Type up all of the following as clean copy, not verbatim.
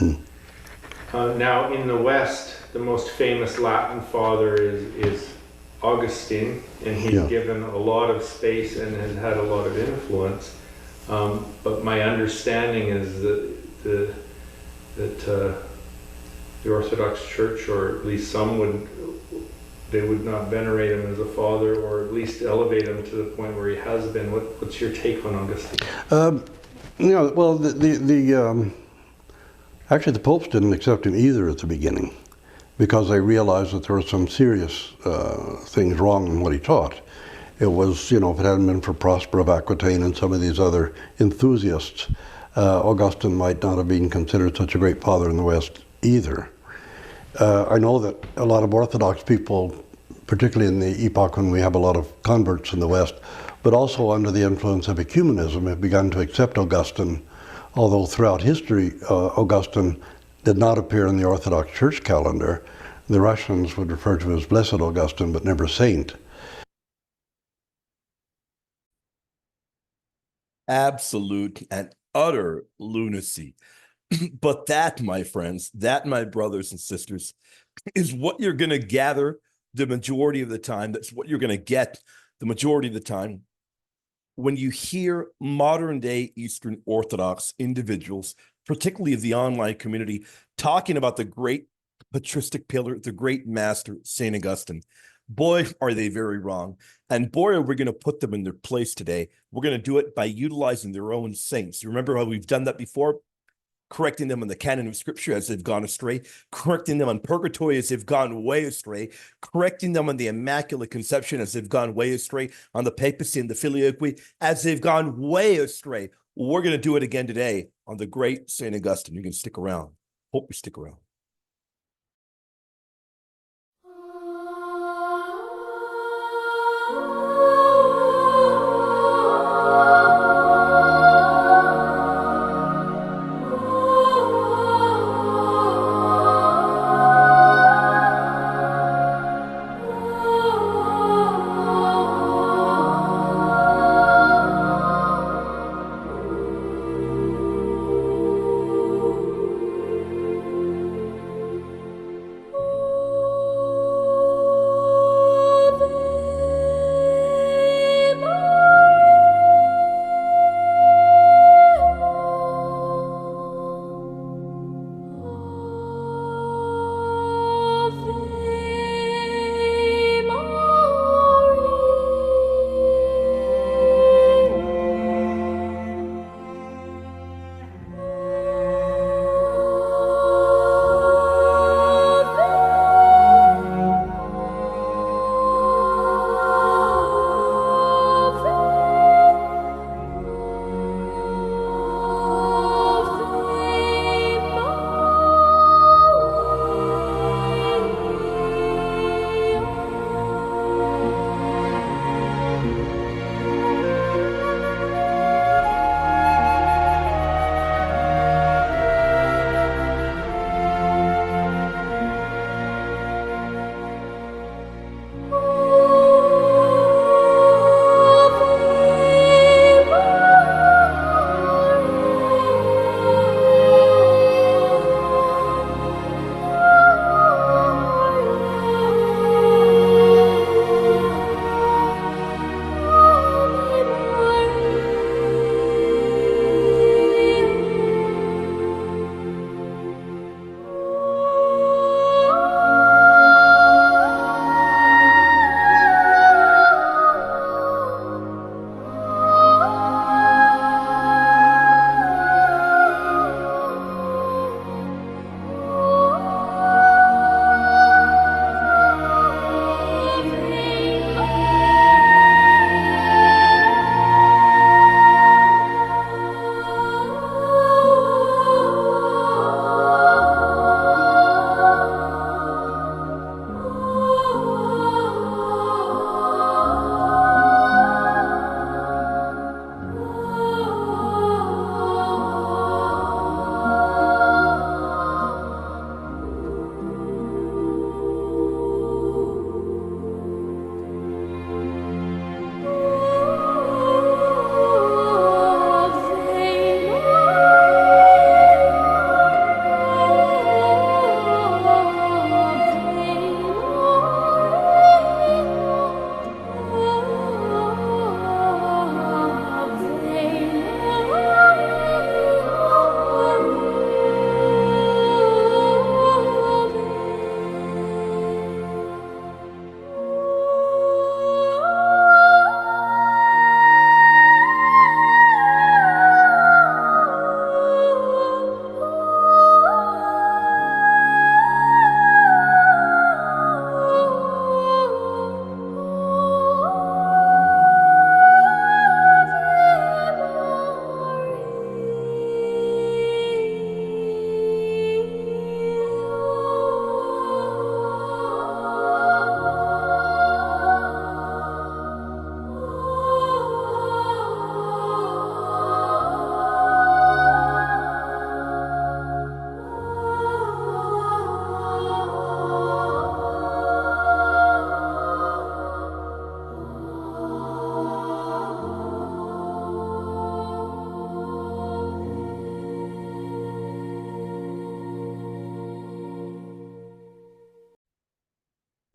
Mm. Now, in the West, the most famous Latin father is Augustine, and he's Yeah. given a lot of space and has had a lot of influence. But my understanding is that the Orthodox Church, or at least some would, they would not venerate him as a father, or at least elevate him to the point where he has been. What's your take on Augustine? Um, well, actually, the popes didn't accept him either at the beginning because they realized that there were some serious things wrong in what he taught. It was, if it hadn't been for Prosper of Aquitaine and some of these other enthusiasts, Augustine might not have been considered such a great father in the West either. I know that a lot of Orthodox people, particularly in the epoch when we have a lot of converts in the West, but also under the influence of ecumenism, have begun to accept Augustine, although throughout history, Augustine did not appear in the Orthodox Church calendar. The Russians would refer to him as Blessed Augustine, but never saint. Absolute and utter lunacy. But that, my friends, that, my brothers and sisters, is what you're going to gather the majority of the time. That's what you're going to get the majority of the time when you hear modern day Eastern Orthodox individuals, particularly of the online community, talking about the great patristic pillar, the great master, St. Augustine. Boy, are they very wrong. And boy, are we going to put them in their place today. We're going to do it by utilizing their own saints. You remember how we've done that before? Correcting them on the canon of scripture as they've gone astray, correcting them on purgatory as they've gone way astray, correcting them on the Immaculate Conception as they've gone way astray, on the papacy and the filioque as they've gone way astray. We're going to do it again today on the great St. Augustine. You can stick around. Hope you stick around.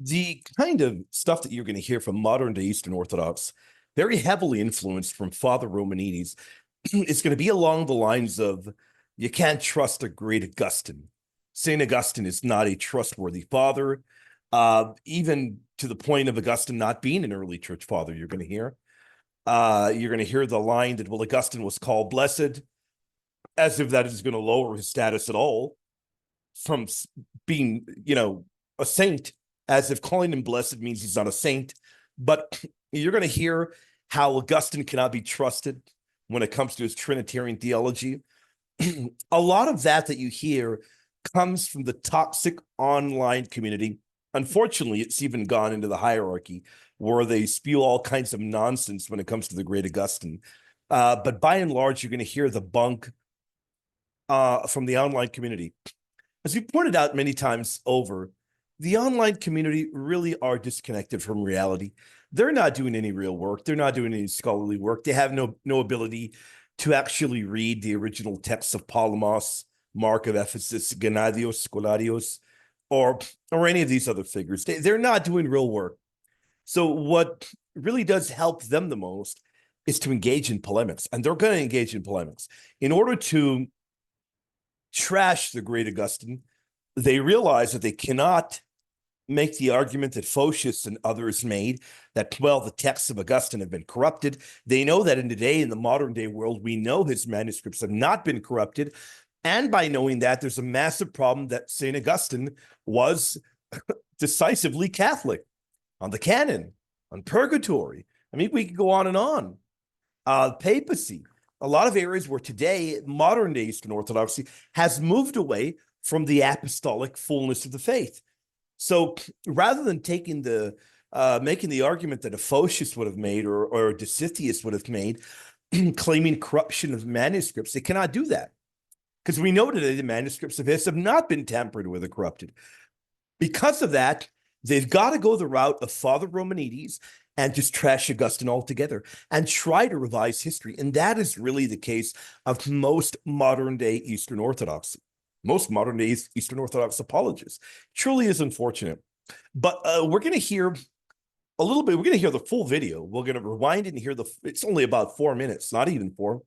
The kind of stuff that you're going to hear from modern day Eastern Orthodox, very heavily influenced from Father Romanides, is going to be along the lines of you can't trust a great Augustine. St. Augustine is not a trustworthy father, even to the point of Augustine not being an early church father. You're going to hear. You're going to hear the line that, well, Augustine was called blessed, as if that is going to lower his status at all from being, a saint, as if calling him blessed means he's not a saint. But you're going to hear how Augustine cannot be trusted when it comes to his Trinitarian theology. A lot of that you hear comes from the toxic online community. Unfortunately, it's even gone into the hierarchy where they spew all kinds of nonsense when it comes to the great Augustine. But by and large, you're going to hear the bunk from the online community. As we pointed out many times over, the online community really are disconnected from reality. They're not doing any real work. They're not doing any scholarly work. They have no ability to actually read the original texts of Polemos, Mark of Ephesus, Gennadios, Scholarios, or any of these other figures. They're not doing real work. So what really does help them the most is to engage in polemics, and they're going to engage in polemics. In order to trash the great Augustine, they realize that they cannot make the argument that Photius and others made, that, well, the texts of Augustine have been corrupted. They know that in the modern day world, we know his manuscripts have not been corrupted. And by knowing that, there's a massive problem that St. Augustine was decisively Catholic on the canon, on purgatory. I mean, we could go on and on. Papacy, a lot of areas where today modern day Eastern Orthodoxy has moved away from the apostolic fullness of the faith. So rather than taking making the argument that a Photius would have made or a Dositheus would have made, claiming corruption of manuscripts, they cannot do that. Because we know today the manuscripts of his have not been tampered with or corrupted. Because of that, they've got to go the route of Father Romanides and just trash Augustine altogether and try to revise history. And that is really the case of most modern day Eastern Orthodoxy. Most modern day Eastern Orthodox apologists. Truly is unfortunate. But we're going to hear a little bit. We're going to hear the full video. We're going to rewind and hear it's only about 4 minutes, not even 4.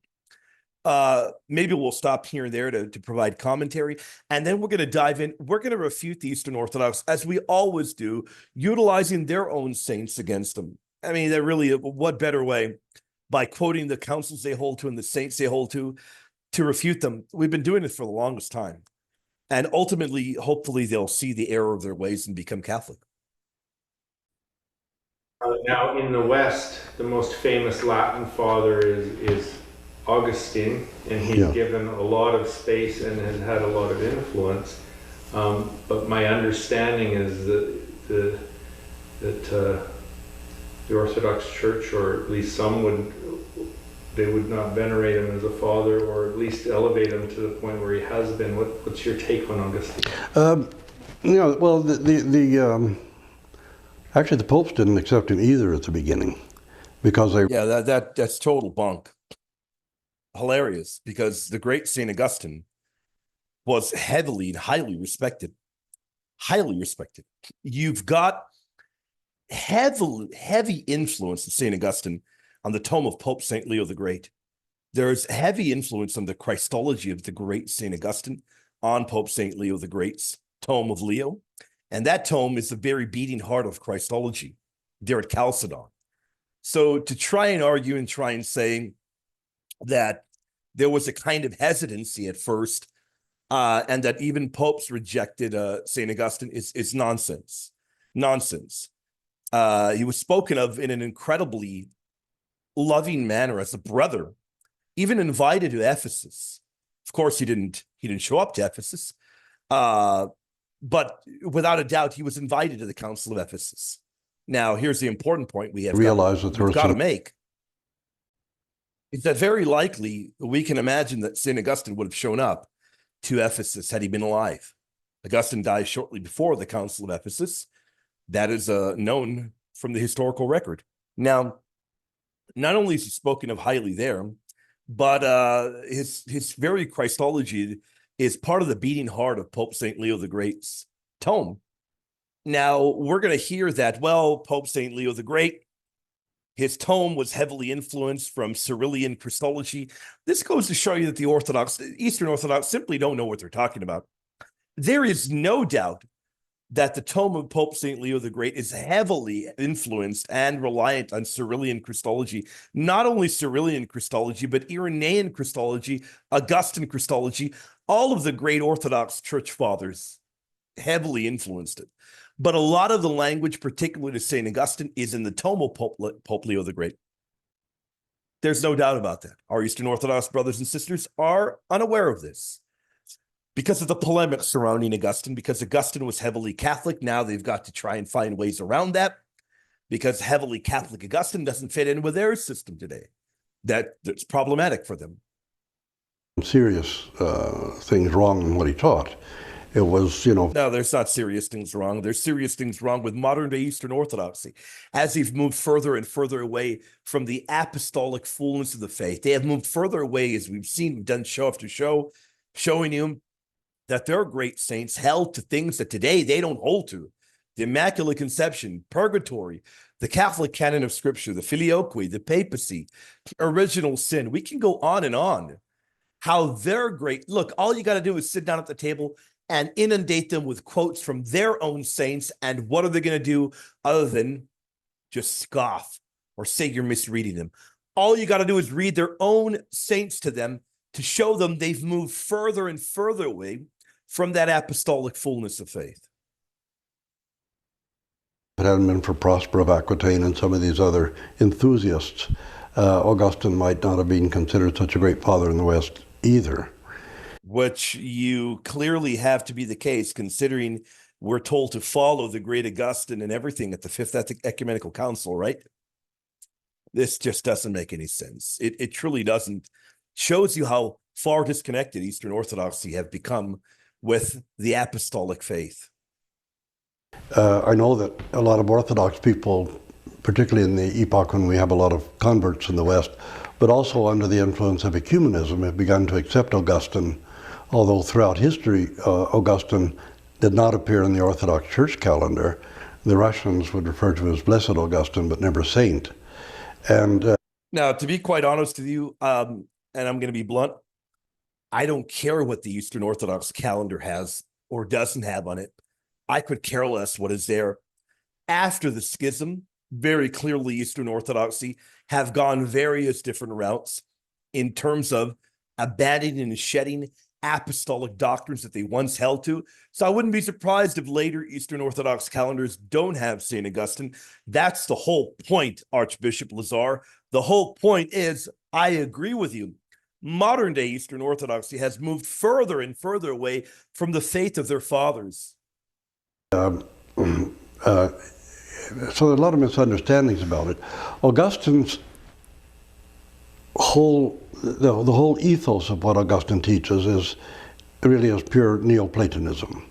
Maybe we'll stop here and there to provide commentary. And then we're going to dive in. We're going to refute the Eastern Orthodox, as we always do, utilizing their own saints against them. I mean, they're really, what better way by quoting the councils they hold to and the saints they hold to refute them. We've been doing it for the longest time. And ultimately, hopefully, they'll see the error of their ways and become Catholic. Now, in the West, the most famous Latin father is Augustine, and he's given a lot of space and has had a lot of influence. But my understanding is that the Orthodox Church, or at least some would not venerate him as a father, or at least elevate him to the point where he has been. What's your take on Augustine? Well, actually the popes didn't accept him either at the beginning, because that's total bunk. Hilarious, because the great St. Augustine was heavily and highly respected. Highly respected. You've got heavy influence of St. Augustine on the tome of Pope St. Leo the Great. There's heavy influence on the Christology of the great St. Augustine on Pope St. Leo the Great's tome of Leo. And that tome is the very beating heart of Christology there at Chalcedon. So to try and argue and try and say that there was a kind of hesitancy at first, and that even popes rejected St. Augustine is nonsense. Nonsense. He was spoken of in an incredibly loving manner as a brother, even invited to Ephesus. Of course, he didn't show up to Ephesus, but without a doubt, he was invited to the Council of Ephesus. Now, here's the important point we have got to make. Is that very likely we can imagine that St. Augustine would have shown up to Ephesus had he been alive. Augustine died shortly before the Council of Ephesus. That is known from the historical record. Now, not only is he spoken of highly there, but his very Christology is part of the beating heart of Pope St. Leo the Great's tome. Now, we're going to hear that, well, Pope St. Leo the Great, his tome was heavily influenced from Cyrillian Christology. This goes to show you that the Eastern Orthodox simply don't know what they're talking about. There is no doubt that the tome of Pope St. Leo the Great is heavily influenced and reliant on Cyrillian Christology. Not only Cyrillian Christology, but Irenaean Christology, Augustine Christology. All of the great Orthodox church fathers heavily influenced it. But a lot of the language, particularly to St. Augustine, is in the tome of Pope Leo the Great. There's no doubt about that. Our Eastern Orthodox brothers and sisters are unaware of this because of the polemics surrounding Augustine, because Augustine was heavily Catholic. Now they've got to try and find ways around that because heavily Catholic Augustine doesn't fit in with their system today. That's problematic for them. Serious things wrong in what he taught. It was, No, there's not serious things wrong. There's serious things wrong with modern day Eastern Orthodoxy. As they've moved further and further away from the apostolic fullness of the faith, they have moved further away, as we've seen, we've done show after show, showing you that their great saints held to things that today they don't hold to. The Immaculate Conception, purgatory, the Catholic canon of Scripture, the filioque, the papacy, original sin. We can go on and on. How they're great. Look, all you got to do is sit down at the table and inundate them with quotes from their own saints. And what are they going to do other than just scoff or say you're misreading them? All you got to do is read their own saints to them to show them they've moved further and further away from that apostolic fullness of faith. If it hadn't been for Prosper of Aquitaine and some of these other enthusiasts, Augustine might not have been considered such a great father in the West either. Which you clearly have to be the case, considering we're told to follow the great Augustine and everything at the Fifth Ecumenical Council, right? This just doesn't make any sense. It truly doesn't. Shows you how far disconnected Eastern Orthodoxy have become with the apostolic faith. I know that a lot of Orthodox people, particularly in the epoch when we have a lot of converts in the West, but also under the influence of ecumenism, have begun to accept Augustine, although throughout history, Augustine did not appear in the Orthodox Church calendar. The Russians would refer to him as Blessed Augustine, but never saint. And now, to be quite honest with you, and I'm going to be blunt, I don't care what the Eastern Orthodox calendar has or doesn't have on it. I could care less what is there. After the schism, very clearly Eastern Orthodoxy have gone various different routes in terms of abandoning and shedding apostolic doctrines that they once held to. So I wouldn't be surprised if later Eastern Orthodox calendars don't have St. Augustine. That's the whole point, Archbishop Lazar. The whole point is, I agree with you. Modern day Eastern Orthodoxy has moved further and further away from the faith of their fathers. So there are a lot of misunderstandings about it. Augustine's the whole ethos of what Augustine teaches is pure Neoplatonism.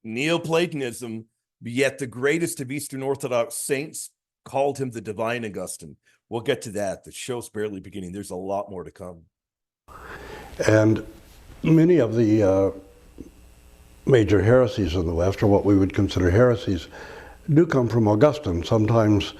Neoplatonism, yet the greatest of Eastern Orthodox saints called him the divine Augustine. We'll get to that. The show's barely beginning. There's a lot more to come. And many of the major heresies in the West, or what we would consider heresies, do come from Augustine. Sometimes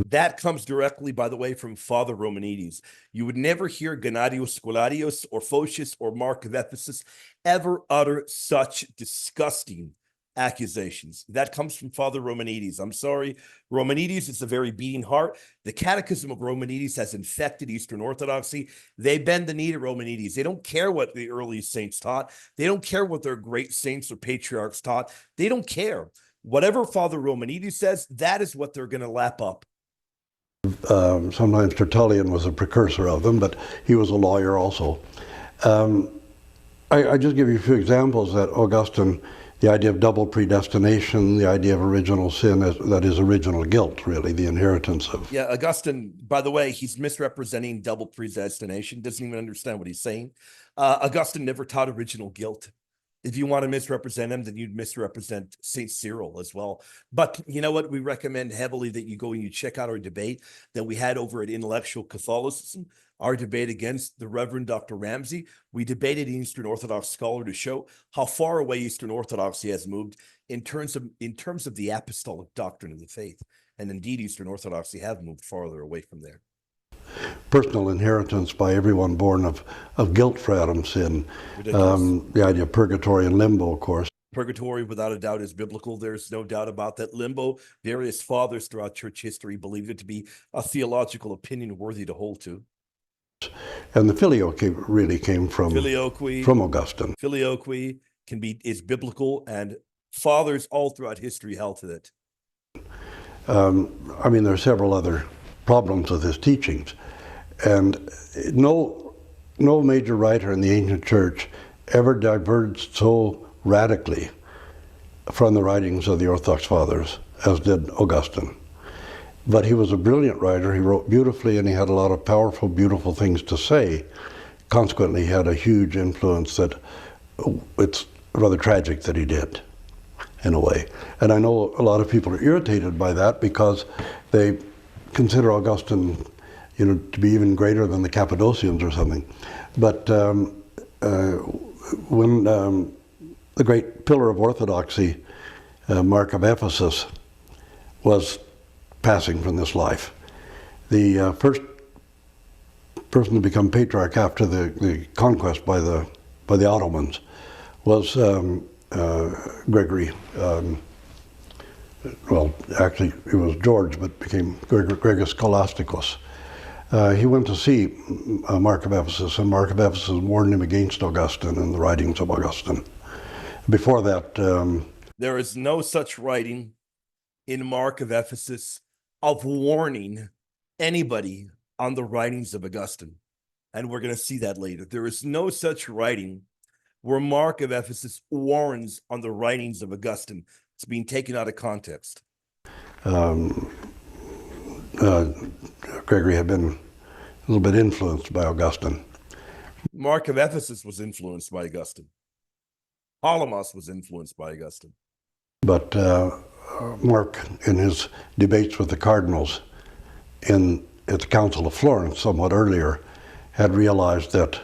that comes directly, by the way, from Father Romanides. You would never hear Gennadios Scolarios or Photius or Mark of Ephesus ever utter such disgusting accusations. That comes from Father Romanides. I'm sorry. Romanides is a very beating heart. The Catechism of Romanides has infected Eastern Orthodoxy. They bend the knee to Romanides. They don't care what the early saints taught. They don't care what their great saints or patriarchs taught. They don't care. Whatever Father Romanides says, that is what they're going to lap up. Sometimes Tertullian was a precursor of them, but he was a lawyer also. I just give you a few examples that Augustine, the idea of double predestination, the idea of original sin, that is original guilt, really, the inheritance of. Yeah, Augustine, by the way, he's misrepresenting double predestination, doesn't even understand what he's saying. Augustine never taught original guilt. If you want to misrepresent him, then you'd misrepresent St. Cyril as well. But you know what? We recommend heavily that you go and you check out our debate that we had over at Intellectual Catholicism. our debate against the Reverend Dr. Ramsey. We debated an Eastern Orthodox scholar to show how far away Eastern Orthodoxy has moved in terms of the apostolic doctrine of the faith. And indeed, Eastern Orthodoxy have moved farther away from there. Personal inheritance by everyone born of guilt for Adam's sin. The idea of purgatory and limbo, of course. Purgatory, without a doubt, is biblical. There's no doubt about that. Limbo, various fathers throughout church history believed it to be a theological opinion worthy to hold to. And the filioque really came from Augustine. Filioque is biblical, and fathers all throughout history held to it. I mean, there are several other problems with his teachings, and no major writer in the ancient church ever diverged so radically from the writings of the Orthodox fathers as did Augustine. But he was a brilliant writer. He wrote beautifully, and he had a lot of powerful, beautiful things to say. Consequently, he had a huge influence that it's rather tragic that he did, in a way. And I know a lot of people are irritated by that because they consider Augustine, to be even greater than the Cappadocians or something. But when the great pillar of orthodoxy, Mark of Ephesus, was passing from this life, the first person to become patriarch after the conquest by the Ottomans was Gregory. Well, actually, it was George, but became Gregorius Scholasticus. He went to see Mark of Ephesus, and Mark of Ephesus warned him against Augustine and the writings of Augustine. Before that... there is no such writing in Mark of Ephesus of warning anybody on the writings of Augustine. And we're going to see that later. There is no such writing where Mark of Ephesus warns on the writings of Augustine. It's being taken out of context. Gregory had been a little bit influenced by Augustine. Mark of Ephesus was influenced by Augustine. Palamas was influenced by Augustine. But Mark, in his debates with the cardinals at the Council of Florence somewhat earlier, had realized that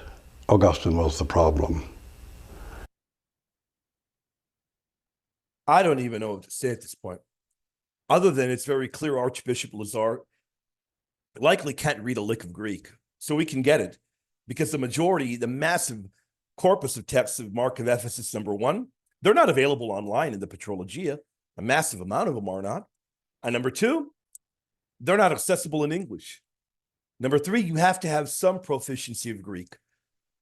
Augustine was the problem. I don't even know what to say at this point, other than it's very clear Archbishop Lazar likely can't read a lick of Greek, so we can get it, because the massive corpus of texts of Mark of Ephesus, number one, they're not available online in the Patrologia. A massive amount of them are not. And number two, they're not accessible in English. Number three, you have to have some proficiency of Greek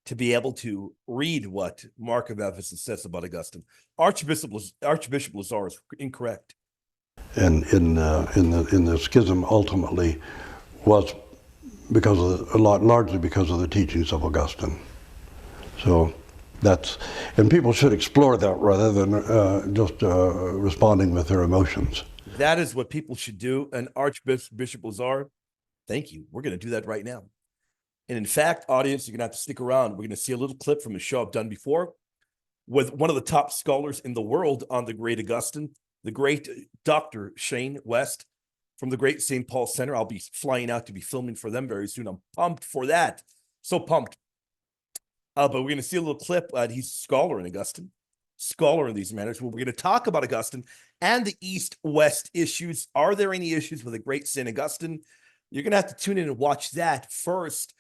to be able to read what Mark of Ephesus says about Augustine. Archbishop Lazar is incorrect. And in the schism ultimately was largely because of the teachings of Augustine. So and people should explore that rather than just responding with their emotions. That is what people should do. And Archbishop Lazar, thank you. We're going to do that right now. And in fact, audience, you're going to have to stick around. We're going to see a little clip from a show I've done before with one of the top scholars in the world on the great Augustine, the great Dr. Shane West from the great St. Paul Center. I'll be flying out to be filming for them very soon. I'm pumped for that. So pumped. But we're going to see a little clip. He's a scholar in Augustine, scholar in these matters. We're going to talk about Augustine and the East-West issues. Are there any issues with the great St. Augustine? You're going to have to tune in and watch that first,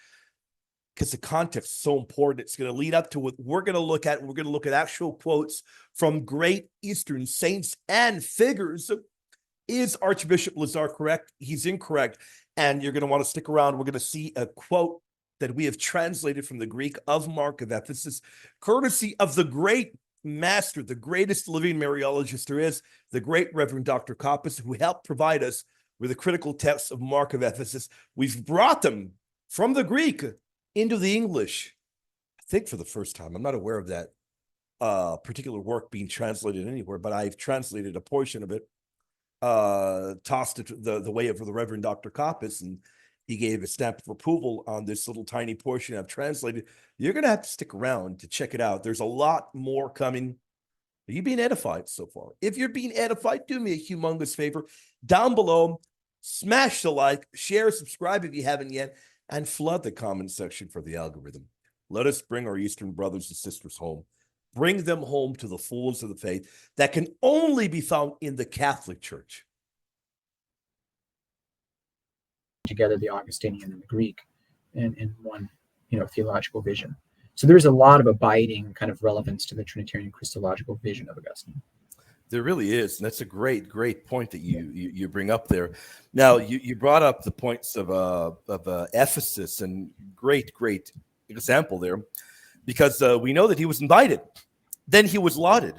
because the context is so important. It's going to lead up to what we're going to look at. We're going to look at actual quotes from great Eastern saints and figures. Is Archbishop Lazar correct? He's incorrect. And you're going to want to stick around. We're going to see a quote that we have translated from the Greek of Mark of Ephesus, courtesy of the great master, the greatest living Mariologist there is, the great Reverend Dr. Koppes, who helped provide us with the critical texts of Mark of Ephesus. We've brought them from the Greek into the English, I think for the first time. I'm not aware of that particular work being translated anywhere, but I've translated a portion of it, tossed it the way of the Reverend Dr. Koppes, and he gave a stamp of approval on this little tiny portion I've translated. You're going to have to stick around to check it out. There's a lot more coming. Are you being edified so far? If you're being edified, do me a humongous favor. Down below, smash the like, share, subscribe if you haven't yet, and flood the comment section for the algorithm. Let us bring our Eastern brothers and sisters home. Bring them home to the fullness of the faith that can only be found in the Catholic Church. Together the Augustinian and the Greek in one, theological vision. So there's a lot of abiding kind of relevance to the Trinitarian Christological vision of Augustine. There really is, and that's a great point that you bring up there. Now, you brought up the points of Ephesus, and great example there, because we know that he was invited, then he was lauded,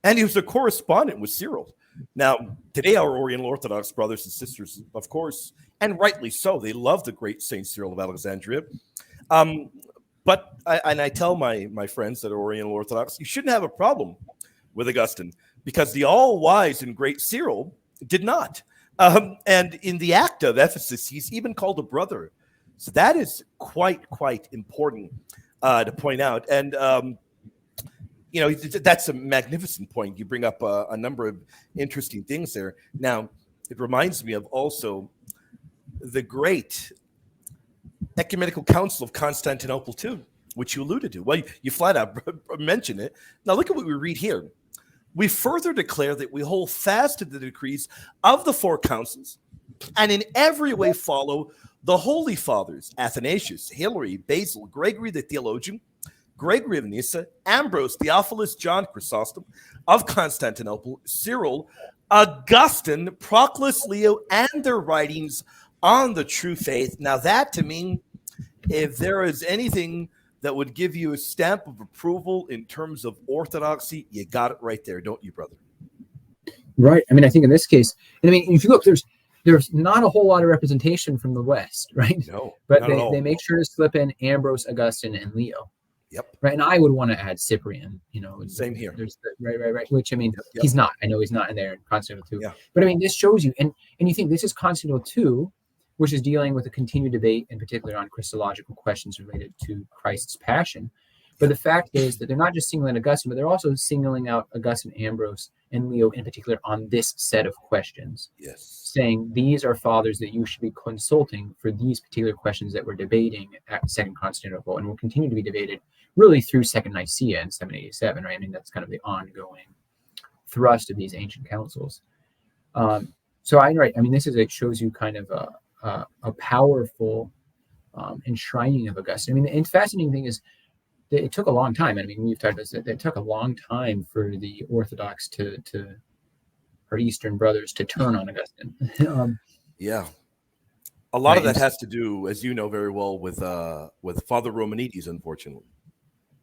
and he was a correspondent with Cyril. Now, today our Oriental Orthodox brothers and sisters, of course, and rightly so, they love the great Saint Cyril of Alexandria. But I tell my friends that are Oriental Orthodox, you shouldn't have a problem with Augustine, because the all-wise and great Cyril did not. And in the Act of Ephesus, he's even called a brother. So that is quite important to point out. And, that's a magnificent point. You bring up a number of interesting things there. Now, it reminds me of also the great Ecumenical Council of Constantinople too, which you alluded to. Well, you flat out mentioned it. Now, look at what we read here. We further declare that we hold fast to the decrees of the four councils and in every way follow the holy fathers, Athanasius, Hilary, Basil, Gregory the theologian, Gregory of Nyssa, Ambrose, Theophilus, John Chrysostom of Constantinople, Cyril, Augustine, Proclus, Leo, and their writings on the true faith. Now that, to me, if there is anything that would give you a stamp of approval in terms of orthodoxy, you got it right there, don't you, brother? Right. I mean, I think in this case, if you look, there's not a whole lot of representation from the West, right? No, but they make sure to slip in Ambrose, Augustine, and Leo. Yep. Right. And I would want to add Cyprian, Same here. There's right. Which, yep. He's not. I know he's not in there in Constantinople 2. Yeah. But this shows you, and you think this is Constantinople 2, which is dealing with a continued debate, in particular on Christological questions related to Christ's passion. But the fact is that they're not just singling Augustine, but they're also singling out Augustine, Ambrose, and Leo in particular on this set of questions. Yes. Saying these are fathers that you should be consulting for these particular questions that we're debating at Second Constantinople and will continue to be debated really through Second Nicaea in 787, right? That's kind of the ongoing thrust of these ancient councils. It shows you kind of a powerful enshrining of Augustine. And the fascinating thing is that it took a long time. We've talked about this, that it took a long time for the Orthodox to our Eastern brothers to turn on Augustine. Yeah. A lot of that has to do, as you know very well, with Father Romanides, unfortunately.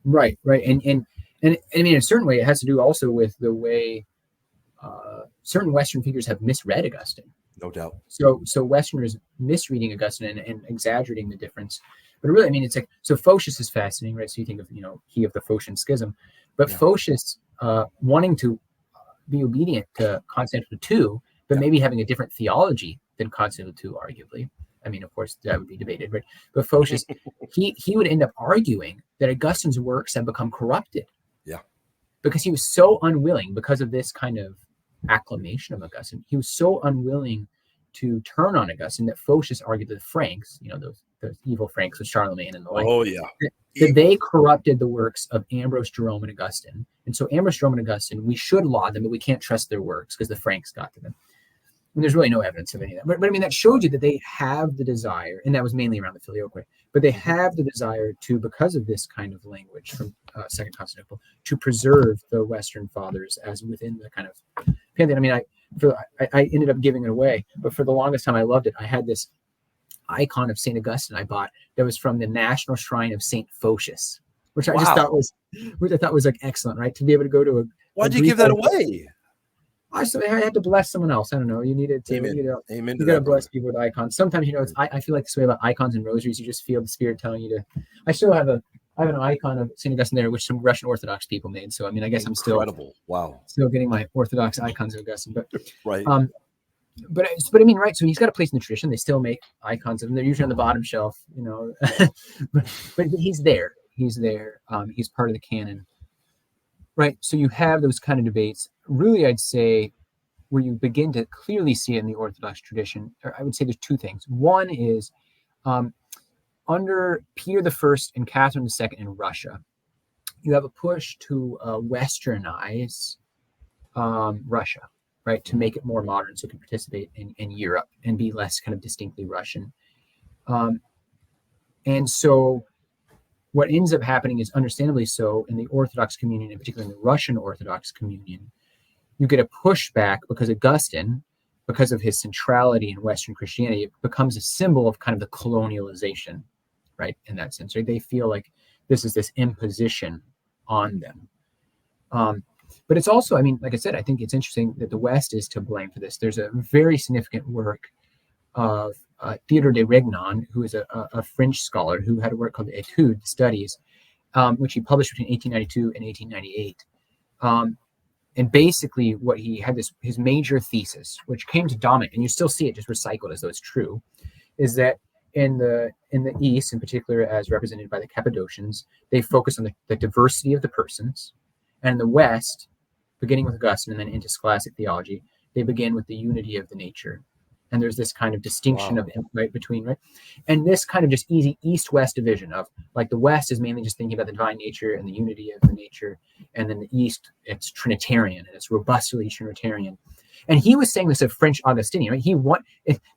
Right. And in a certain way, it has to do also with the way certain Western figures have misread Augustine. No doubt. So Westerners misreading Augustine and exaggerating the difference. But really, it's like, so Photius is fascinating, right? So you think of, he of the Phocian schism, but Photius wanting to be obedient to Constantinople II, but maybe having a different theology than Constantinople II, arguably. Of course, that would be debated, right? But Photius, he would end up arguing that Augustine's works have become corrupted. Yeah. Because he was so unwilling, because of this kind of acclamation of Augustine, he was so unwilling to turn on Augustine that Photius argued that the Franks, those evil Franks with Charlemagne and the like, that they corrupted the works of Ambrose, Jerome, and Augustine. And so Ambrose, Jerome, and Augustine, we should laud them, but we can't trust their works because the Franks got to them. And there's really no evidence of any of that. But that showed you that they have the desire, and that was mainly around the Filioque, but they have the desire to, because of this kind of language from Second Constantinople, to preserve the Western fathers as within the kind of pantheon. I ended up giving it away, but for the longest time I loved it. I had this icon of St. Augustine I bought that was from the National Shrine of St. Photius, which I just thought was like excellent, right? To be able to go to a Why'd you give that away? I had to bless someone else. I don't know. You needed to. Amen. You got to bless people with icons. Sometimes I feel like this way about icons and rosaries. You just feel the Spirit telling you to. I have an icon of St. Augustine there, which some Russian Orthodox people made. So I guess I'm still getting my Orthodox icons of Augustine, but right. But right. So he's got a place in the tradition. They still make icons of him. They're usually on the bottom shelf, but he's there. He's there. He's part of the canon. Right. So you have those kind of debates. Really, I'd say where you begin to clearly see it in the Orthodox tradition, or I would say there's two things. One is under Peter I and Catherine II in Russia, you have a push to westernize Russia, right, to make it more modern so it can participate in Europe and be less kind of distinctly Russian. And so what ends up happening is, understandably so, in the Orthodox communion, in particular in the Russian Orthodox communion, you get a pushback because Augustine, because of his centrality in Western Christianity, it becomes a symbol of kind of the colonialization, right, in that sense. Right? They feel like this is this imposition on them. But it's also, I mean, like I said, I think it's interesting that the West is to blame for this. There's a very significant work of Theodore de Regnan, who is a French scholar who had a work called the Etudes, Studies, which he published between 1892 and 1898. And basically what he had, his major thesis, which came to dominate, and you still see it just recycled as though it's true, is that in the East, in particular as represented by the Cappadocians, they focus on the diversity of the persons. And in the West, beginning with Augustine and then into scholastic theology, they begin with the unity of the nature. And there's this kind of distinction of right between, right? And this kind of just easy East-West division of, like, the West is mainly just thinking about the divine nature and the unity of the nature. And then the East, it's Trinitarian, and it's robustly Trinitarian. And he was saying this of French Augustinian, right?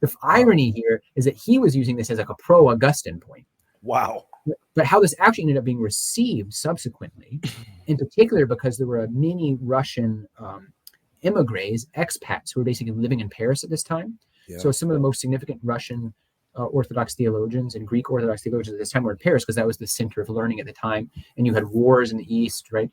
The irony here is that he was using this as like a pro-Augustine point. Wow. But how this actually ended up being received subsequently, in particular because there were many Russian immigrants, expats, who were basically living in Paris at this time. Yeah. So some of the most significant Russian Orthodox theologians and Greek Orthodox theologians at this time were in Paris because that was the center of learning at the time. And you had wars in the East, right?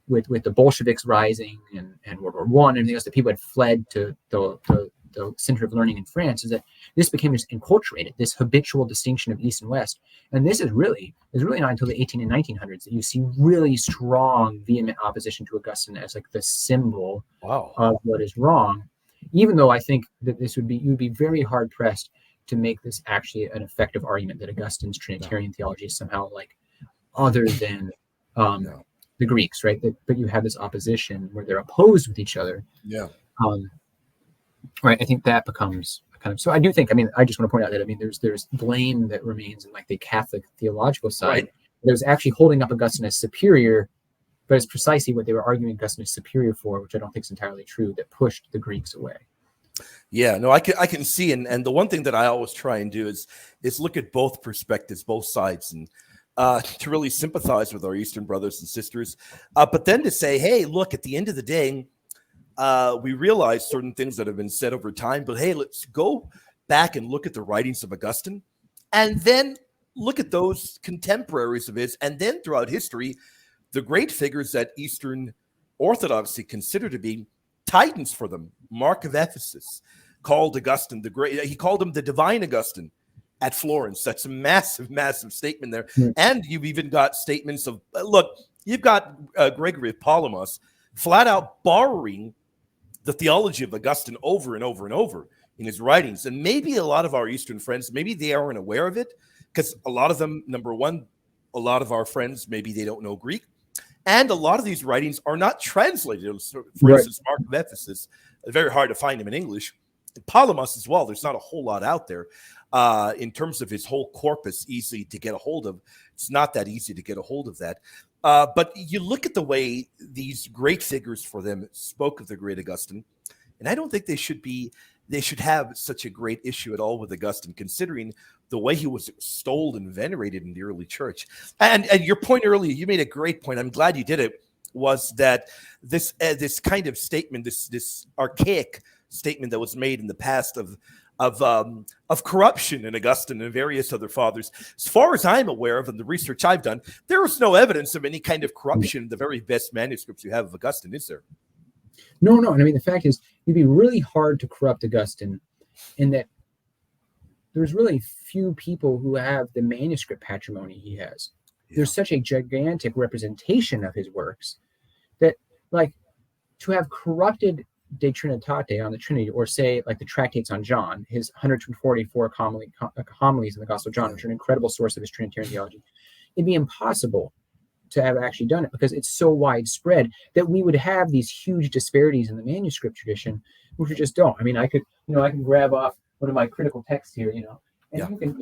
With the Bolsheviks rising and World War I and everything else, that people had fled to the center of learning in France, is that this became just enculturated, this habitual distinction of East and West. And this is really not until the 18 and 1900s that you see really strong, vehement opposition to Augustine as like the symbol of what is wrong. Even though I think that you would be very hard pressed to make this actually an effective argument that Augustine's Trinitarian theology is somehow like other than the Greeks, right? But you have this opposition where they're opposed with each other. Yeah. Right. I think that becomes kind of, so I do think, I mean, I just want to point out that, I mean, there's blame that remains in like the Catholic theological side. Right. There's actually holding up Augustine as superior, but it's precisely what they were arguing Augustine is superior for, which I don't think is entirely true, that pushed the Greeks away. Yeah, no, I can see, and the one thing that I always try and do is look at both perspectives, both sides, and to really sympathize with our Eastern brothers and sisters, but then to say, hey, look, at the end of the day, we realize certain things that have been said over time, but hey, let's go back and look at the writings of Augustine, and then look at those contemporaries of his, and then throughout history, the great figures that Eastern Orthodoxy consider to be titans for them. Mark of Ephesus called Augustine the great. He called him the divine Augustine at Florence. That's a massive, massive statement there. Mm. And you've even got statements of, look, you've got Gregory of Palamas flat out borrowing the theology of Augustine over and over and over in his writings. And maybe a lot of our Eastern friends, maybe they aren't aware of it, because a lot of them, number one, a lot of our friends, maybe they don't know Greek. And a lot of these writings are not translated. So, for instance, Mark of Ephesus, very hard to find him in English. And Palamas as well, there's not a whole lot out there in terms of his whole corpus easy to get a hold of. It's not that easy to get a hold of that. But you look at the way these great figures for them spoke of the great Augustine, and I don't think they should have such a great issue at all with Augustine, considering the way he was extolled and venerated in the early church. And your point earlier, you made a great point. I'm glad you did it. Was that this kind of statement, this archaic statement that was made in the past of corruption in Augustine and various other fathers? As far as I'm aware of, and the research I've done, there is no evidence of any kind of corruption in the very best manuscripts you have of Augustine, is there? No. And I mean, the fact is, it'd be really hard to corrupt Augustine in that there's really few people who have the manuscript patrimony he has. Yeah. There's such a gigantic representation of his works that, like, to have corrupted De Trinitate on the Trinity, or say like the tractates on John, his 144 homilies in the Gospel of John, which are an incredible source of his Trinitarian theology, it'd be impossible to have actually done it because it's so widespread that we would have these huge disparities in the manuscript tradition, which we just don't. I mean, I can grab off one of my critical texts here, And you can,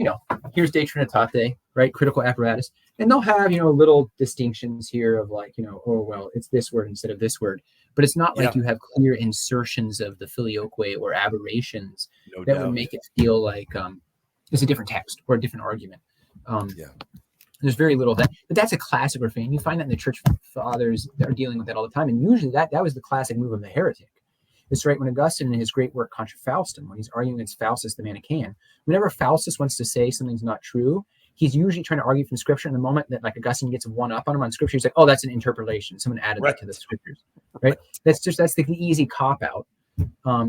here's De Trinitate, right? Critical apparatus. And they'll have, little distinctions here of like, oh, well, it's this word instead of this word. But it's not like you have clear insertions of the filioque or aberrations that would make it feel like it's a different text or a different argument. There's very little of that. But that's a classic refrain. You find that in the church fathers that are dealing with that all the time. And usually that was the classic move of the heretic. It's right when Augustine, in his great work Contra Faustum, when he's arguing against Faustus the Manichaean, whenever Faustus wants to say something's not true, he's usually trying to argue from Scripture. In the moment that like Augustine gets one up on him on Scripture, he's like, "Oh, that's an interpolation. Someone added that to the Scriptures." Right? That's the easy cop out.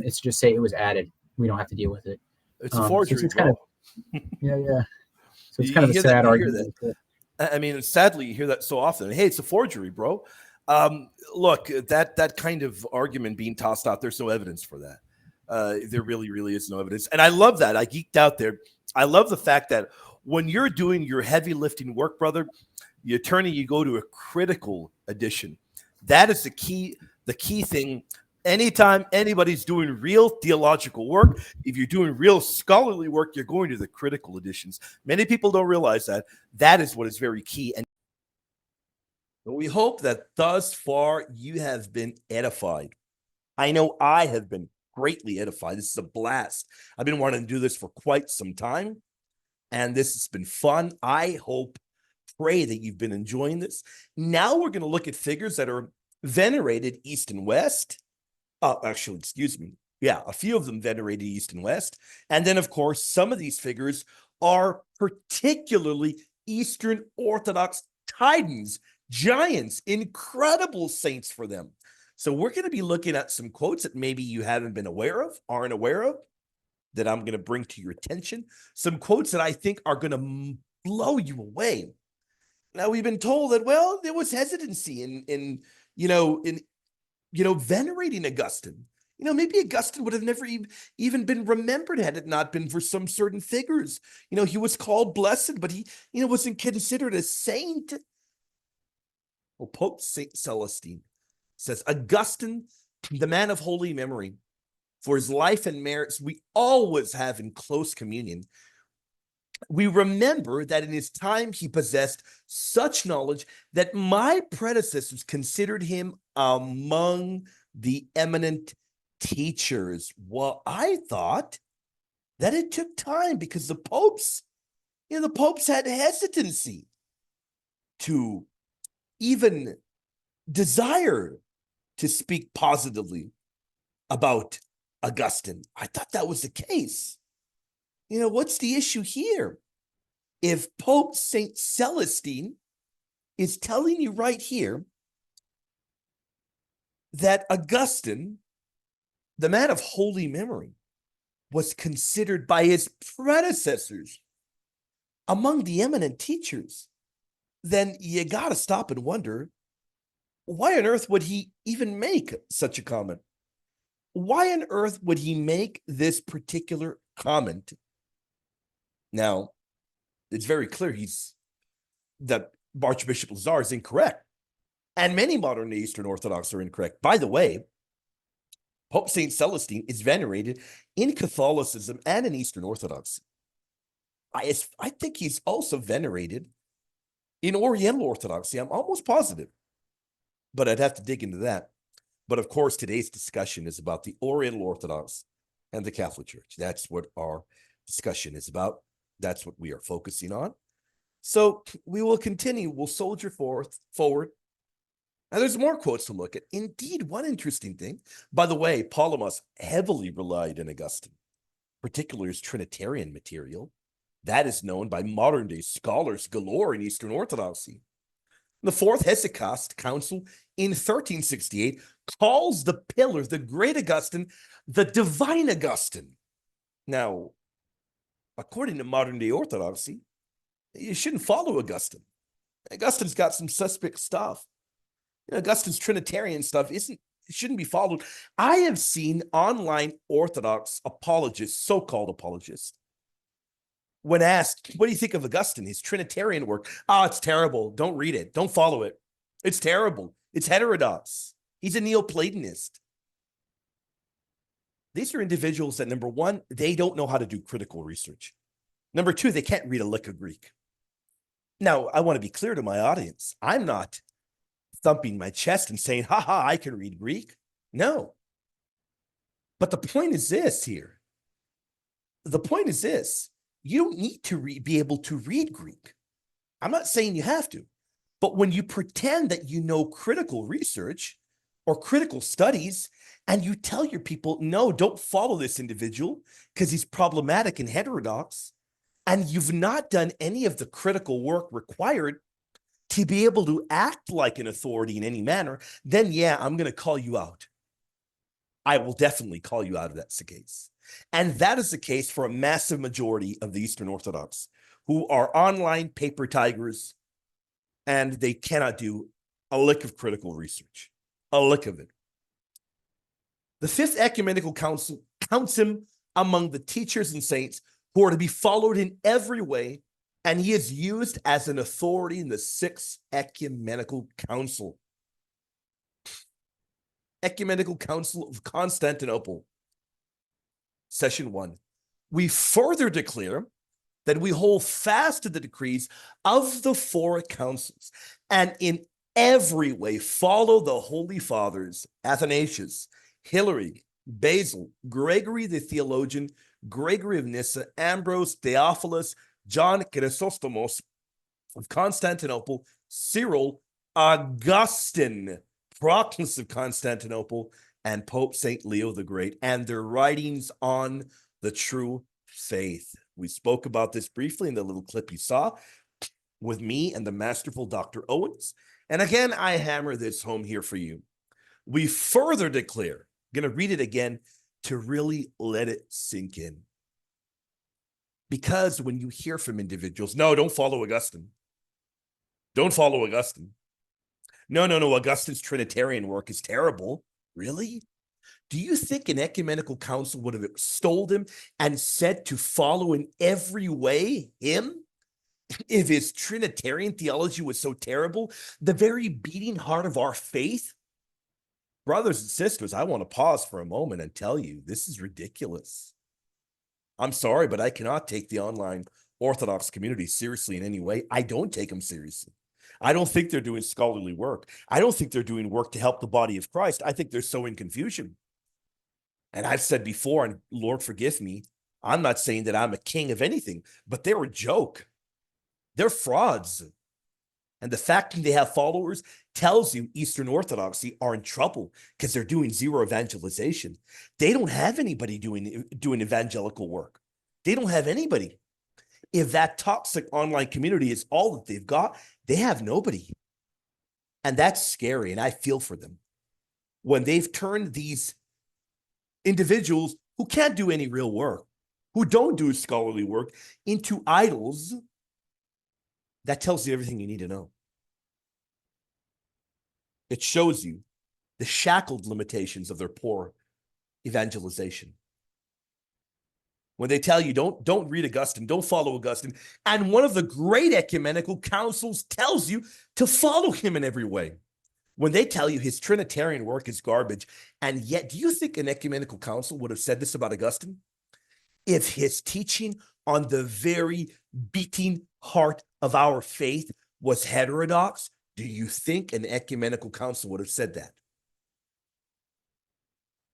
It's just say it was added. We don't have to deal with it. It's a forgery. It's kind of, yeah. So it's kind of a sad argument. I mean, sadly, you hear that so often. Hey, it's a forgery, bro. Look, that kind of argument being tossed out, there's no evidence for that. There really is no evidence. And I love that. I geeked out there. I love the fact that when you're doing your heavy lifting work, brother, you go to a critical edition. That is the key thing. Anytime anybody's doing real theological work, if you're doing real scholarly work, you're going to the critical editions. Many people don't realize that. That is what is very key. And we hope that thus far you have been edified. I know I have been greatly edified. This is a blast. I've been wanting to do this for quite some time, and this has been fun. I pray that you've been enjoying this. Now we're going to look at figures that are venerated East and West. Actually, excuse me. Yeah, a few of them venerated East and West. And then, of course, some of these figures are particularly Eastern Orthodox titans, giants, incredible saints for them. So we're going to be looking at some quotes that maybe you aren't aware of, that I'm going to bring to your attention. Some quotes that I think are going to blow you away. Now, we've been told that, well, there was hesitancy in venerating Augustine. Maybe Augustine would have never even been remembered had it not been for some certain figures. He was called blessed, but he, wasn't considered a saint. Well, Pope St. Celestine says, Augustine, the man of holy memory, for his life and merits we always have in close communion. We remember that in his time he possessed such knowledge that my predecessors considered him among the eminent teachers. Well, I thought that it took time because the popes had hesitancy to even desire to speak positively about Augustine. I thought that was the case. What's the issue here? If Pope St. Celestine is telling you right here that Augustine, the man of holy memory, was considered by his predecessors among the eminent teachers, then you got to stop and wonder, why on earth would he even make such a comment? Why on earth would he make this particular comment? Now, it's very clear that Archbishop Lazar is incorrect. And many modern Eastern Orthodox are incorrect. By the way, Pope St. Celestine is venerated in Catholicism and in Eastern Orthodoxy. I think he's also venerated in Oriental Orthodoxy. I'm almost positive, but I'd have to dig into that. But of course, today's discussion is about the Oriental Orthodox and the Catholic Church. That's what our discussion is about. That's what we are focusing on. So we will continue. We'll soldier forward. Now, there's more quotes to look at. Indeed, one interesting thing. By the way, Palamas heavily relied on Augustine, particularly his Trinitarian material. That is known by modern-day scholars galore in Eastern Orthodoxy. The Fourth Hesychast Council in 1368 calls the pillar, the great Augustine, the divine Augustine. Now, according to modern-day Orthodoxy, you shouldn't follow Augustine. Augustine's got some suspect stuff. Augustine's Trinitarian stuff shouldn't be followed. I have seen online Orthodox apologists, so-called apologists, when asked, what do you think of Augustine, his Trinitarian work? It's terrible. Don't read it. Don't follow it. It's terrible. It's heterodox. He's a Neoplatonist. These are individuals that, number one, they don't know how to do critical research. Number two, they can't read a lick of Greek. Now, I want to be clear to my audience. I'm not thumping my chest and saying, ha, I can read Greek. No. But the point is this here. The point is this. You don't need to be able to read Greek. I'm not saying you have to. But when you pretend that you know critical research or critical studies, and you tell your people, no, don't follow this individual because he's problematic and heterodox, and you've not done any of the critical work required to be able to act like an authority in any manner, then yeah, I'm going to call you out. I will definitely call you out if that's the case. And that is the case for a massive majority of the Eastern Orthodox who are online paper tigers, and they cannot do a lick of critical research, a lick of it. The Fifth Ecumenical Council counts him among the teachers and saints who are to be followed in every way, and he is used as an authority in the Sixth Ecumenical Council. Ecumenical Council of Constantinople, Session 1. We further declare that we hold fast to the decrees of the four councils, and in every way follow the Holy Fathers, Athanasius, Hilary, Basil, Gregory the theologian, Gregory of Nyssa, Ambrose, Theophilus, John Chrysostomos of Constantinople, Cyril, Augustine, Proclus of Constantinople, and Pope St. Leo the Great, and their writings on the true faith. We spoke about this briefly in the little clip you saw with me and the masterful Dr. Owens. And again, I hammer this home here for you. We further declare, I'm going to read it again to really let it sink in. Because when you hear from individuals, no, don't follow Augustine. Don't follow Augustine. No, Augustine's Trinitarian work is terrible. Really? Do you think an ecumenical council would have extolled him and said to follow in every way him if his Trinitarian theology was so terrible, the very beating heart of our faith? Brothers and sisters, I want to pause for a moment and tell you, this is ridiculous. I'm sorry, but I cannot take the online Orthodox community seriously in any way. I don't take them seriously. I don't think they're doing scholarly work. I don't think they're doing work to help the body of Christ. I think they're sowing confusion. And I've said before, and Lord forgive me, I'm not saying that I'm a king of anything, but they're a joke. They're frauds. And the fact that they have followers tells you Eastern Orthodoxy are in trouble because they're doing zero evangelization. They don't have anybody doing evangelical work. They don't have anybody. If that toxic online community is all that they've got, they have nobody. And that's scary, and I feel for them. When they've turned these individuals who can't do any real work, who don't do scholarly work, into idols, that tells you everything you need to know. It shows you the shackled limitations of their poor evangelization. When they tell you, don't read Augustine, don't follow Augustine, and one of the great ecumenical councils tells you to follow him in every way. When they tell you his Trinitarian work is garbage, and yet, do you think an ecumenical council would have said this about Augustine? If his teaching on the very beating heart of our faith was heterodox, do you think an ecumenical council would have said that?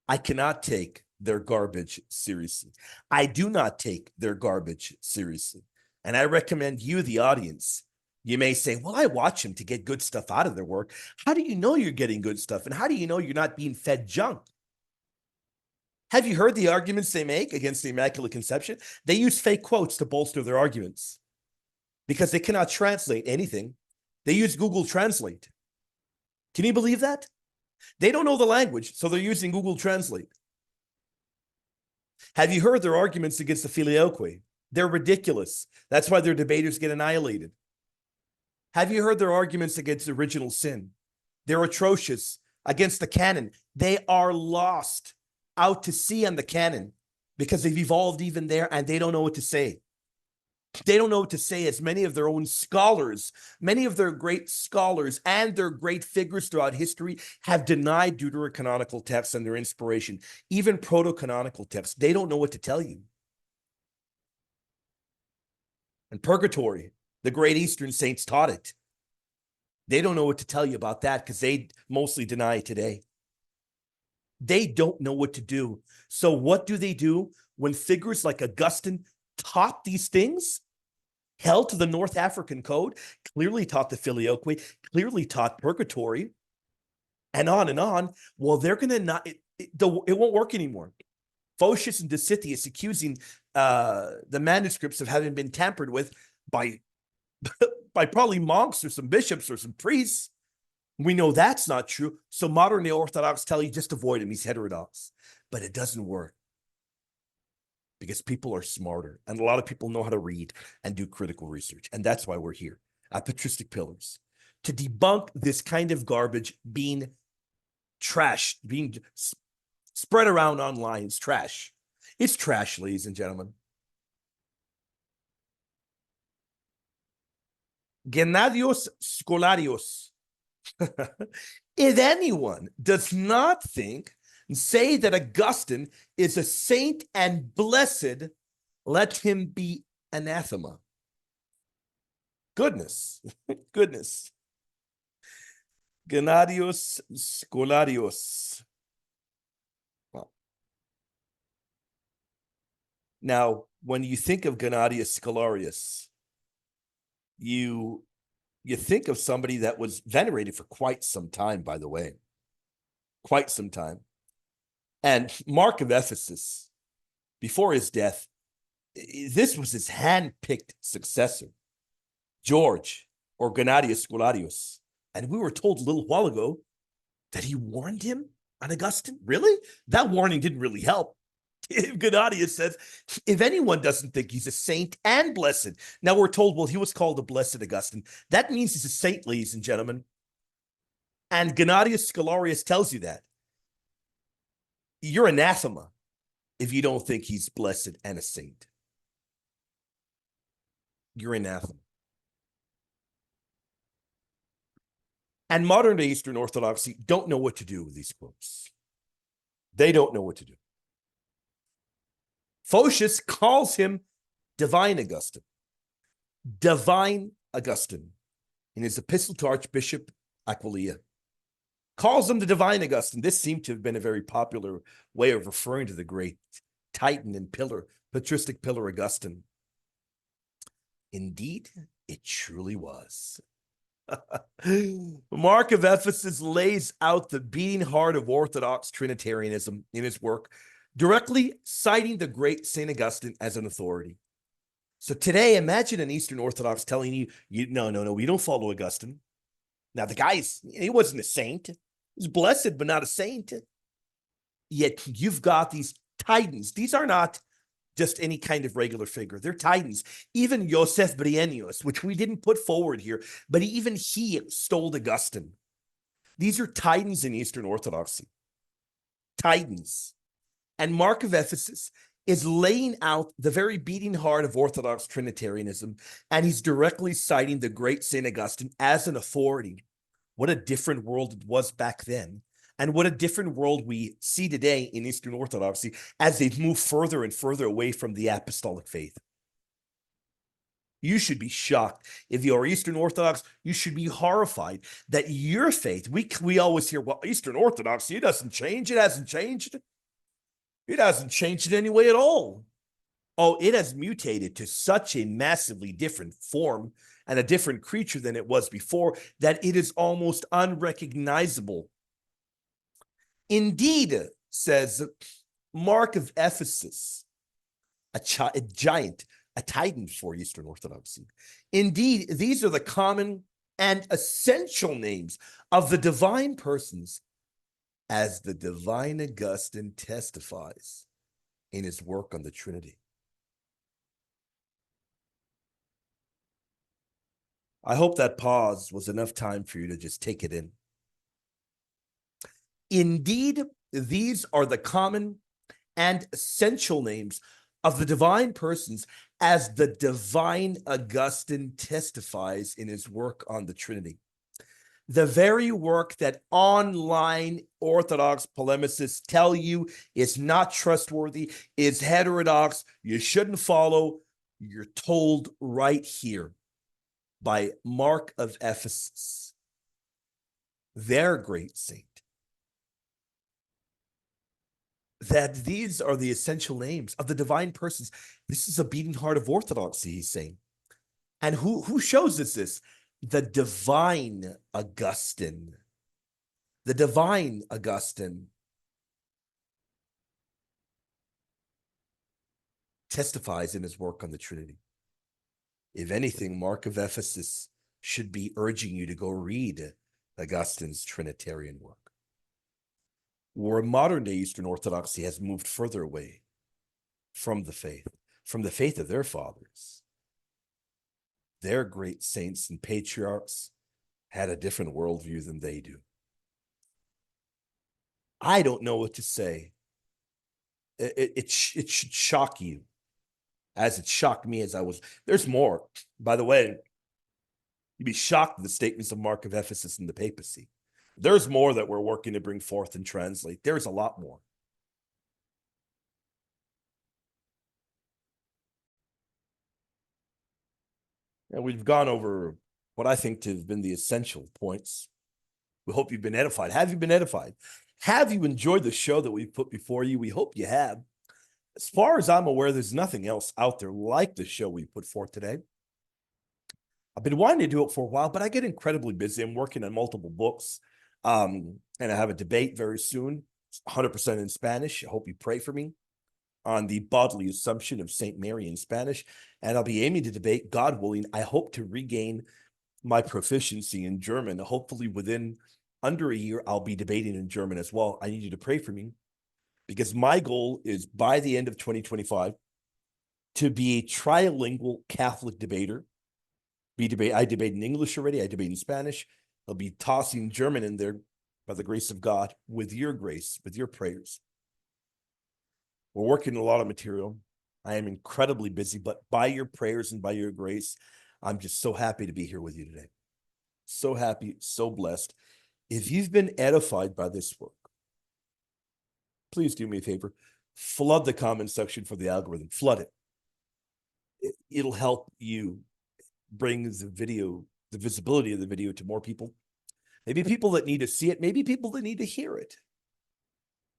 I cannot take their garbage seriously. I do not take their garbage seriously. And I recommend you, the audience, you may say, well, I watch them to get good stuff out of their work. How do you know you're getting good stuff? And how do you know you're not being fed junk? Have you heard the arguments they make against the Immaculate Conception? They use fake quotes to bolster their arguments because they cannot translate anything. They use Google Translate. Can you believe that? They don't know the language, so they're using Google Translate. Have you heard their arguments against the Filioque? They're ridiculous. That's why their debaters get annihilated. Have you heard their arguments against original sin? They're atrocious. Against the canon, they are lost out to sea on the canon because they've evolved even there and they don't know what to say. They don't know what to say as many of their own scholars, many of their great scholars and their great figures throughout history have denied deuterocanonical texts and their inspiration, even proto-canonical texts. They don't know what to tell you. And purgatory, the great Eastern saints taught it. They don't know what to tell you about that because they mostly deny it today. They don't know what to do. So what do when figures like Augustine taught these things? Held to the North African code, clearly taught the filioque, clearly taught purgatory, and on and on. Well, they're going to not, it won't work anymore. Photius and Dositheus accusing the manuscripts of having been tampered with by probably monks or some bishops or some priests. We know that's not true. So modern Orthodox tell you just avoid him. He's heterodox. But it doesn't work because people are smarter and a lot of people know how to read and do critical research. And that's why we're here at Patristic Pillars, to debunk this kind of garbage being trashed, being spread around online. It's trash. It's trash, ladies and gentlemen. Gennadios Scholarios. If anyone does not think and say that Augustine is a saint and blessed, let him be anathema. Goodness. Goodness. Gennadios Scholarios. Well, now, when you think of Gennadius Scholarius, you think of somebody that was venerated for quite some time, by the way. Quite some time. And Mark of Ephesus, before his death, this was his hand-picked successor, George, or Gennadius Scholarius. And we were told a little while ago that he warned him on Augustine. Really? That warning didn't really help. Gennadius says, if anyone doesn't think he's a saint and blessed. Now we're told, well, he was called a blessed Augustine. That means he's a saint, ladies and gentlemen. And Gennadius Scholarius tells you that. You're anathema if you don't think he's blessed and a saint. You're anathema. And modern day Eastern Orthodoxy don't know what to do with these quotes. They don't know what to do. Photius calls him Divine Augustine. Divine Augustine in his epistle to Archbishop Aquileia. Calls him the Divine Augustine. This seemed to have been a very popular way of referring to the great Titan and pillar, patristic pillar Augustine. Indeed, it truly was. Mark of Ephesus lays out the beating heart of Orthodox Trinitarianism in his work, directly citing the great St. Augustine as an authority. So today, imagine an Eastern Orthodox telling you, no, we don't follow Augustine. Now, the guy, he wasn't a saint. He was blessed, but not a saint. Yet you've got these titans. These are not just any kind of regular figure. They're titans. Even Joseph Brienius, which we didn't put forward here, but even he stole Augustine. These are titans in Eastern Orthodoxy. Titans. And Mark of Ephesus is laying out the very beating heart of Orthodox Trinitarianism, and he's directly citing the great St. Augustine as an authority. What a different world it was back then, and what a different world we see today in Eastern Orthodoxy as they move further and further away from the apostolic faith. You should be shocked. If you're Eastern Orthodox, you should be horrified that your faith, we always hear, well, Eastern Orthodoxy, it doesn't change. It hasn't changed. It hasn't changed in any way at all. Oh, it has mutated to such a massively different form and a different creature than it was before that it is almost unrecognizable. Indeed, says Mark of Ephesus, a giant, a titan for Eastern Orthodoxy. Indeed, these are the common and essential names of the divine persons, as the Divine Augustine testifies in his work on the Trinity. I hope that pause was enough time for you to just take it in. Indeed, these are the common and essential names of the divine persons, as the Divine Augustine testifies in his work on the Trinity. The very work that online Orthodox polemicists tell you is not trustworthy, is heterodox, you shouldn't follow. You're told right here by Mark of Ephesus, their great saint, that these are the essential names of the divine persons. This is a beating heart of orthodoxy, he's saying. And who shows us this? The divine Augustine. The divine Augustine testifies in his work on the Trinity. If anything, Mark of Ephesus should be urging you to go read Augustine's Trinitarian work. Where modern day Eastern Orthodoxy has moved further away from the faith of their fathers. Their great saints and patriarchs had a different worldview than they do. I don't know what to say. It should shock you, as it shocked me as I was. There's more. By the way, you'd be shocked at the statements of Mark of Ephesus and the papacy. There's more that we're working to bring forth and translate. There's a lot more. And we've gone over what I think to have been the essential points. We hope you've been edified. Have you been edified? Have you enjoyed the show that we've put before you? We hope you have. As far as I'm aware, there's nothing else out there like the show we put forth today. I've been wanting to do it for a while, but I get incredibly busy. I'm working on multiple books, and I have a debate very soon, 100% in Spanish. I hope you pray for me on the bodily assumption of St. Mary in Spanish, and I'll be aiming to debate, God willing. I hope to regain my proficiency in German. Hopefully within under a year, I'll be debating in German as well. I need you to pray for me, because my goal is by the end of 2025 to be a trilingual Catholic debater. I debate in English already. I debate in Spanish. I'll be tossing German in there by the grace of God, with your grace, with your prayers. We're working a lot of material. I am incredibly busy, but by your prayers and by your grace, I'm just so happy to be here with you today. So happy, so blessed. If you've been edified by this work, please do me a favor. Flood the comment section for the algorithm. Flood it. It'll help you bring the visibility of the video to more people. Maybe people that need to see it, maybe people that need to hear it.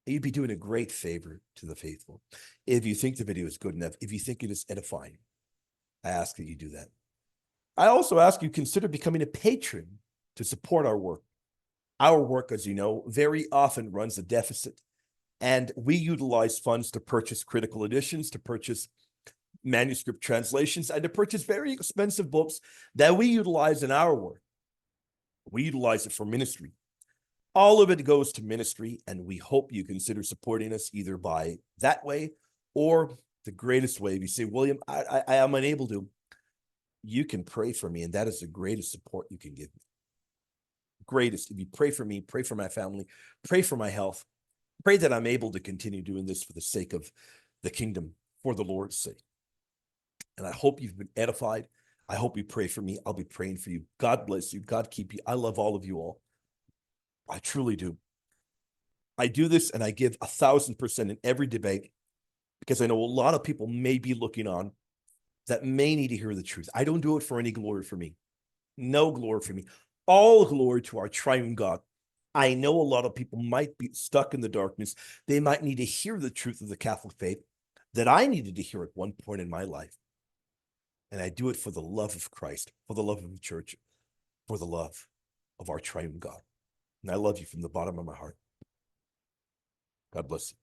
You'd be doing a great favor to the faithful. If you think the video is good enough, if you think it is edifying, I ask that you do that. I also ask you consider becoming a patron to support our work. Our work, as you know, very often runs a deficit, and we utilize funds to purchase critical editions, to purchase manuscript translations, and to purchase very expensive books that we utilize in our work. We utilize it for ministry. All of it goes to ministry, and we hope you consider supporting us either by that way or the greatest way. If you say, William, I am unable to, you can pray for me, and that is the greatest support you can give me. Greatest. If you pray for me, pray for my family, pray for my health, pray that I'm able to continue doing this for the sake of the kingdom, for the Lord's sake. And I hope you've been edified. I hope you pray for me. I'll be praying for you. God bless you. God keep you. I love all of you all. I truly do. I do this and I give 1,000% in every debate, because I know a lot of people may be looking on that may need to hear the truth. I don't do it for any glory for me. No glory for me. All glory to our triune God. I know a lot of people might be stuck in the darkness. They might need to hear the truth of the Catholic faith that I needed to hear at one point in my life. And I do it for the love of Christ, for the love of the church, for the love of our triune God. And I love you from the bottom of my heart. God bless you.